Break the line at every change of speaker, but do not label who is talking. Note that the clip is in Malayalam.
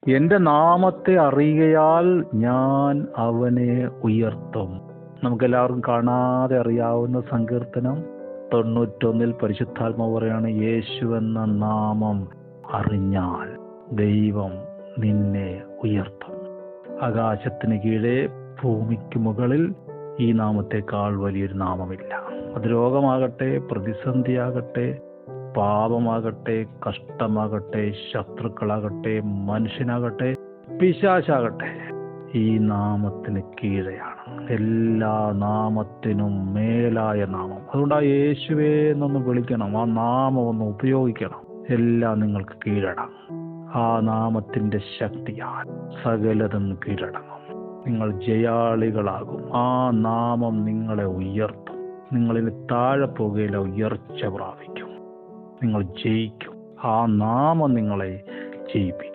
എൻ്റെ നാമത്തെ അറിയുകയാൽ ഞാൻ അവനെ ഉയർത്തും. നമുക്കെല്ലാവർക്കും കാണാതെ അറിയാവുന്ന സങ്കീർത്തനം 91 പരിശുദ്ധാത്മാവ് പറയാണ്, യേശു എന്ന നാമം അറിഞ്ഞാൽ ദൈവം നിന്നെ ഉയർത്തും. ആകാശത്തിന് കീഴെ ഭൂമിക്ക് മുകളിൽ ഈ നാമത്തെക്കാൾ വലിയൊരു നാമമില്ല. അത് രോഗമാകട്ടെ, പ്രതിസന്ധിയാകട്ടെ, പാപമാകട്ടെ, കഷ്ടമാകട്ടെ, ശത്രുക്കളാകട്ടെ, മനുഷ്യനാകട്ടെ, പിശാചാകട്ടെ, ഈ നാമത്തിന് കീഴെയാണ്. എല്ലാ നാമത്തിനും മേലായ നാമം. അതുകൊണ്ട് ആ യേശുവേ എന്നൊന്ന് വിളിക്കണം, ആ നാമം ഒന്ന് ഉപയോഗിക്കണം. എല്ലാം നിങ്ങൾക്ക് കീഴടങ്ങും. ആ നാമത്തിൻ്റെ ശക്തിയാൽ സകലതും കീഴടങ്ങും. നിങ്ങൾ ജയാളികളാകും. ആ നാമം നിങ്ങളെ ഉയർത്തും. നിങ്ങളിന് താഴെ പോകുകയില്ല, ഉയർച്ച പ്രാപിക്കും. നിങ്ങൾ ജയിക്കും. ആ നാമം നിങ്ങളെ ജയിപ്പിക്കും.